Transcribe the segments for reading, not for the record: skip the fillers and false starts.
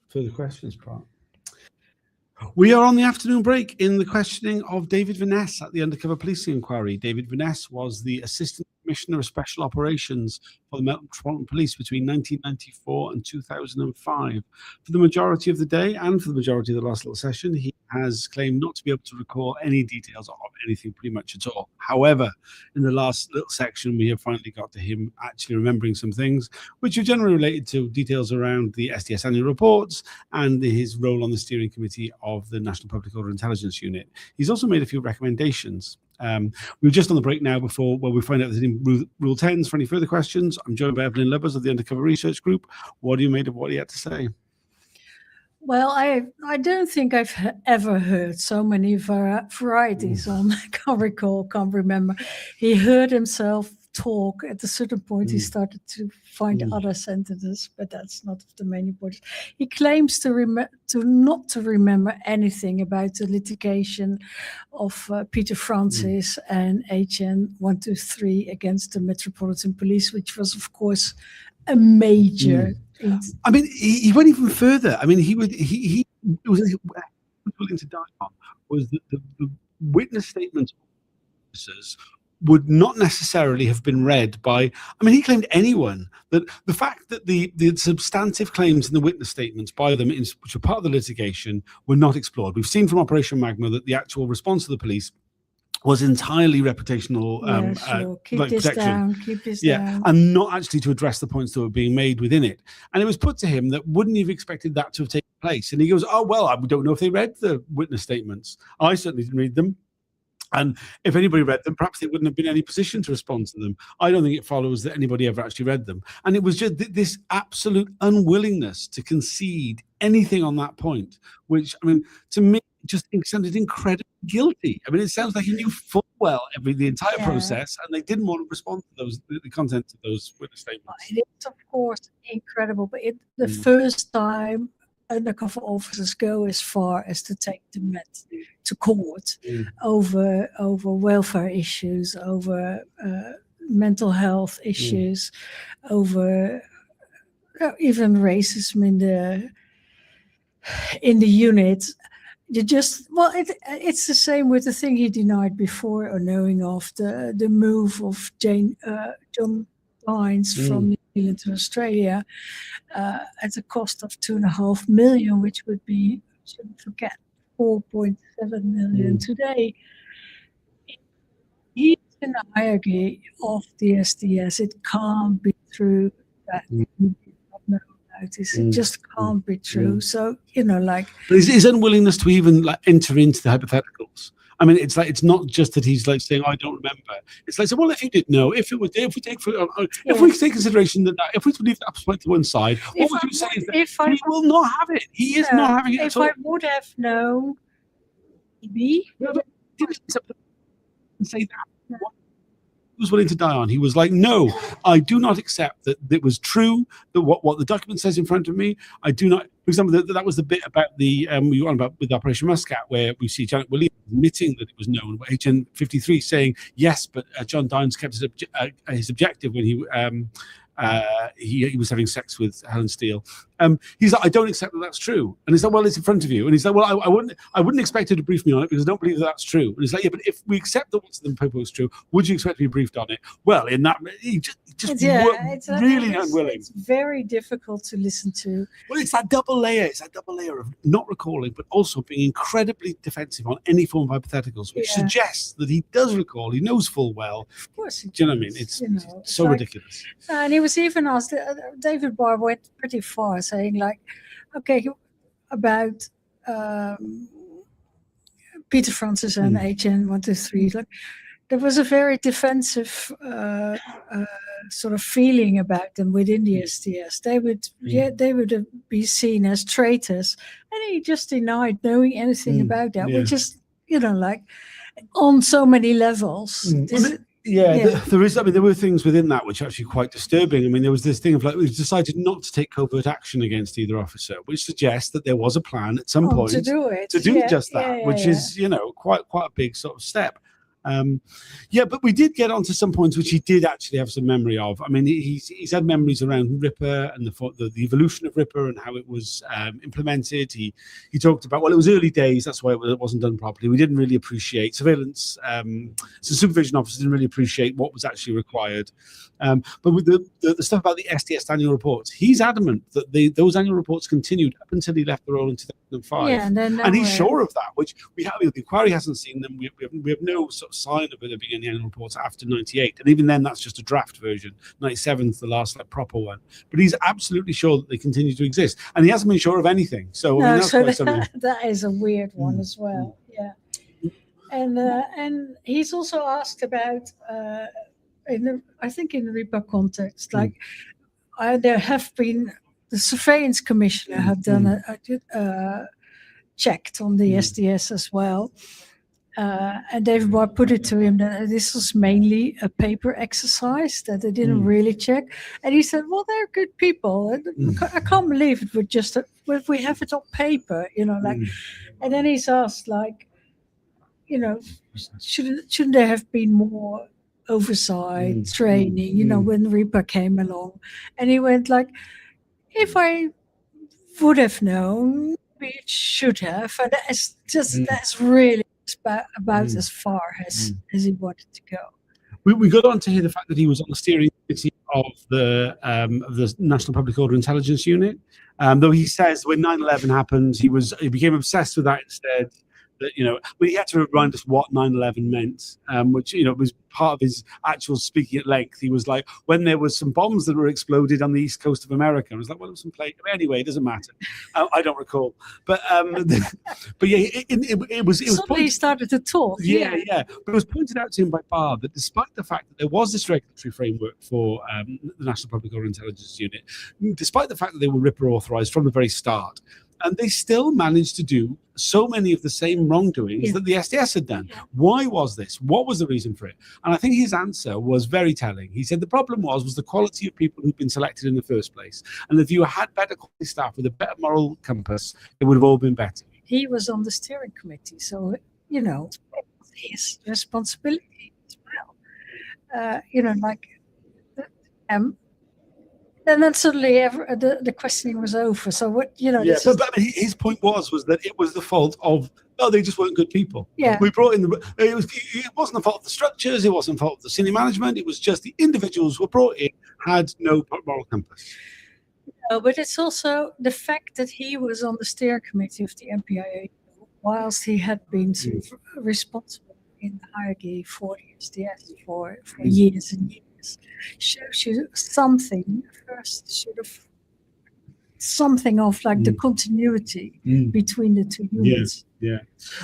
further questions, Pratt? We are on the afternoon break in the questioning of David Veness at the undercover policing inquiry. David Veness was the Assistant Commissioner of Special Operations for the Metropolitan Police between 1994 and 2005. For the majority of the day and for the majority of the last little session, he has claimed not to be able to recall any details of anything pretty much at all. However, in the last little section, we have finally got to him actually remembering some things, which are generally related to details around the SDS annual reports and his role on the steering committee of the National Public Order Intelligence Unit. He's also made a few recommendations. We're just on the break now before we find out there's any Rule 10s for any further questions. I'm joined by Evelyn Lubbers of the Undercover Research Group. What do you made of what he had to say? Well, I don't think I've ever heard so many varieties on. Can't remember. He heard himself talk. At a certain point, he started to find other sentences, but that's not the main importance. He claims not to remember anything about the litigation of Peter Francis and HN 123 against the Metropolitan Police, which was, of course, a major. I mean, he went even further. I mean, he was willing to die on was that the witness statements of officers would not necessarily have been read by. I mean, he claimed anyone that the fact that the substantive claims in the witness statements by them, which are part of the litigation, were not explored. We've seen from Operation Magma that the actual response of the police was entirely reputational keep this down, and not actually to address the points that were being made within it. And it was put to him that wouldn't he have expected that to have taken place? And he goes, oh, well, I don't know if they read the witness statements. I certainly didn't read them. And if anybody read them, perhaps they wouldn't have been in any position to respond to them. I don't think it follows that anybody ever actually read them. And it was just this absolute unwillingness to concede anything on that point, which, I mean, to me, just sounded incredibly guilty. I mean, it sounds like he knew full well the entire process, and they didn't want to respond to the content of those witness statements. It is, of course, incredible, but the first time undercover officers go as far as to take the Met to court over welfare issues, over mental health issues, over even racism in the unit. It's the same with the thing he denied before, or knowing of the move of John Dines from New Zealand to Australia at a cost of $2.5 million, which would be, shouldn't forget, $4.7 million today. He's in the hierarchy of the SDS. It can't be true that he did not know about this. It just can't be true. So, his unwillingness to even enter into the hypotheticals. I mean, it's like, it's not just that he's like saying, I don't remember. It's like, so, well, if you did know, if we take consideration that if we leave that point to one side, what would you say is that he will not have it. He is not having it at all. If I would have known, maybe. He didn't say that. He was willing to die on. He was like, no, I do not accept that it was true, that what the document says in front of me. I do not. For example, that was the bit about we were on about with Operation Muscat, where we see Janet Williams admitting that it was known. HN 53 saying yes, but John Dines kept his objective when he was having sex with Helen Steele. He's like, I don't accept that that's true. And he's like, well, it's in front of you. And he's like, well, I wouldn't expect you to brief me on it because I don't believe that that's true. And he's like, yeah, but if we accept that what's in the paper is true, would you expect to be briefed on it? Well, in that, he just really unwilling. It's very difficult to listen to. Well, it's that double layer. It's that double layer of not recalling, but also being incredibly defensive on any form of hypotheticals, which suggests that he does recall. He knows full well. Of course. Do you know what I mean? It's so ridiculous. And he was even asked, David Barr went pretty far, saying like, okay, about Peter Francis and HN 123, like, there was a very defensive sort of feeling about them within the SDS. They would be seen as traitors, and he just denied knowing anything about that, which is, like, on so many levels. There is. I mean, there were things within that which are actually quite disturbing. I mean, there was this thing of like, we decided not to take covert action against either officer, which suggests that there was a plan at some point to do just that, which is, quite a big sort of step. Yeah, but we did get onto some points which he did actually have some memory of. I mean, he's had memories around Ripper and the evolution of Ripper and how it was implemented. He talked about, well, it was early days, that's why it wasn't done properly. We didn't really appreciate surveillance. So supervision officers didn't really appreciate what was actually required. But with the stuff about the SDS annual reports, he's adamant that those annual reports continued up until he left the role in 2005. Yeah, and he's sure of that, which we have. The inquiry hasn't seen them. We have no sort of sign of it being in the annual reports after 98, and even then, that's just a draft version. 97's the last proper one. But he's absolutely sure that they continue to exist, and he hasn't been sure of anything. So, I mean, that's that is a weird one as well. Yeah, and he's also asked about. I think in the RIPA context, like there have been the surveillance commissioner have done checked on the SDS as well, and David Barr put it to him that this was mainly a paper exercise that they didn't really check, and he said, "Well, they're good people. I can't believe it would just if we have it on paper, like." And then he's asked, like, shouldn't there have been more oversight training, when RIPA came along? And he went like, if I would have known, we should have. And that's really about as far as he wanted to go. We got on to hear the fact that he was on the steering committee of the National Public Order Intelligence Unit. Though he says when 9/11 happened, he became obsessed with that instead. That he had to remind us what 9/11 meant, which was part of his actual speaking at length. He was like, when there was some bombs that were exploded on the east coast of America, I was like, well, it was some plane. Anyway, it doesn't matter. I don't recall, but yeah, it was. Suddenly he started to talk. Yeah. But it was pointed out to him by Barr that despite the fact that there was this regulatory framework for the National Public Order Intelligence Unit, despite the fact that they were RIPA authorized from the very start. And they still managed to do so many of the same wrongdoings that the SDS had done. Why was this? What was the reason for it? And I think his answer was very telling. He said the problem was the quality of people who'd been selected in the first place. And if you had better quality staff with a better moral compass, it would have all been better. He was on the steering committee, so, it's his responsibility as well. And then suddenly the questioning was over. So what but his point was that it was the fault of they just weren't good people. Yeah, we brought in it wasn't the fault of the structures. It wasn't the fault of the senior management. It was just the individuals who were brought in had no moral compass. No, but it's also the fact that he was on the steering committee of the MPIA whilst he had been responsible in the hierarchy for the SDS for years and years. Shows you something of like the continuity between the two units. Yeah.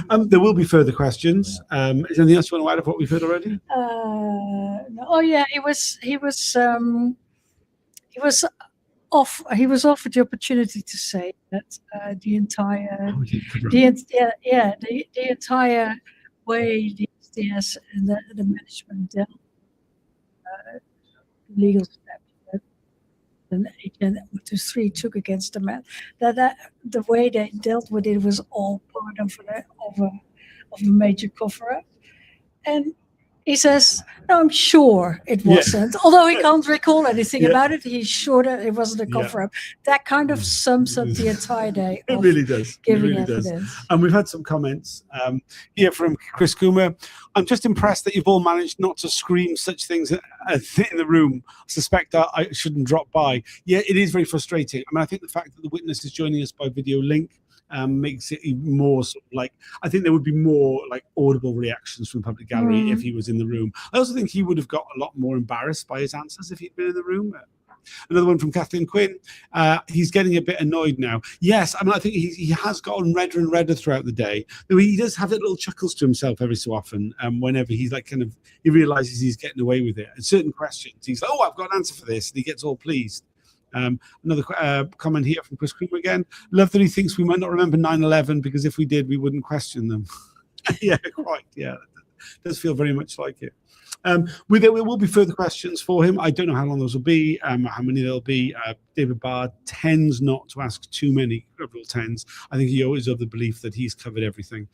There will be further questions. Is there anything else you want to add of what we've heard already? No. Oh yeah, he was offered the opportunity to say that the entire way the SDS and the management dealt legal steps that an agent 123 took against the man, that the way they dealt with it was all part of a major cover-up. And he says, no, I'm sure it wasn't. Although he can't recall anything about it, he's sure that it wasn't a cover-up. That kind of sums up the entire day. It really does. Giving evidence. And we've had some comments here from Chris Coomer. I'm just impressed that you've all managed not to scream such things in the room. I suspect I shouldn't drop by. Yeah, it is very frustrating. I mean, I think the fact that the witness is joining us by video link makes it even more sort of like, I think there would be more like audible reactions from the public gallery if he was in the room. I also think he would have got a lot more embarrassed by his answers if he'd been in the room. Another one from Kathleen Quinn. He's getting a bit annoyed now. Yes, I mean, I think he has gotten redder and redder throughout the day. Though he does have little chuckles to himself every so often. Whenever he's like he realizes he's getting away with it. At certain questions, he's like, "Oh, I've got an answer for this," and he gets all pleased. Another comment here from Chris Cooper again. Love that he thinks we might not remember 9/11 because if we did, we wouldn't question them. Yeah, quite. Yeah, it does feel very much like it. There will be further questions for him. I don't know how long those will be, how many there'll be. David Barr tends not to ask too many Rule 10s. I think he always of the belief that he's covered everything.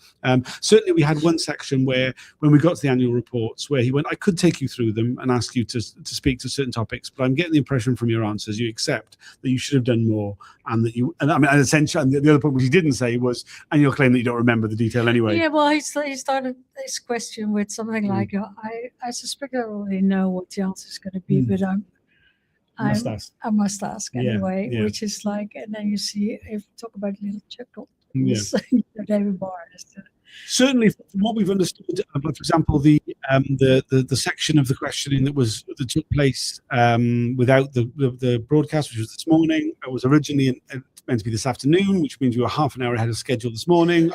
Certainly, we had one section where, when we got to the annual reports, where he went, I could take you through them and ask you to speak to certain topics, but I'm getting the impression from your answers you accept that you should have done more, and that you, and I mean, essentially, and the other point which he didn't say was, and you'll claim that you don't remember the detail anyway. Yeah, well, he started his question with something like, I suspect I already know what the answer is going to be, but I must ask anyway, which is like, and then you see, if you talk about little chuckle, David Barr. Certainly, from what we've understood, for example, the section of the questioning that took place without the broadcast, which was this morning, it was originally meant to be this afternoon, which means we were half an hour ahead of schedule this morning.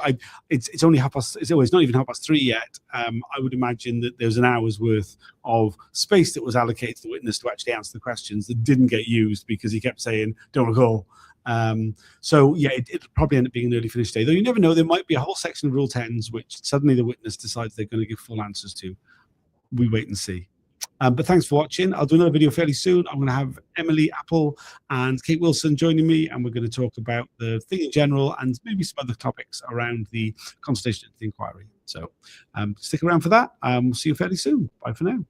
It's only 3:30. It's not even 3:30 yet. I would imagine that there's an hour's worth of space that was allocated to the witness to actually answer the questions that didn't get used because he kept saying, "Don't recall." So yeah, it'll probably end up being an early finish day, though you never know. There might be a whole section of Rule 10s which suddenly the witness decides they're going to give full answers to. We wait and see. But thanks for watching. I'll do another video fairly soon. I'm going to have Emily Apple and Kate Wilson joining me, and we're going to talk about the thing in general and maybe some other topics around the consultation into the inquiry. So stick around for that. We'll see you fairly soon. Bye for now.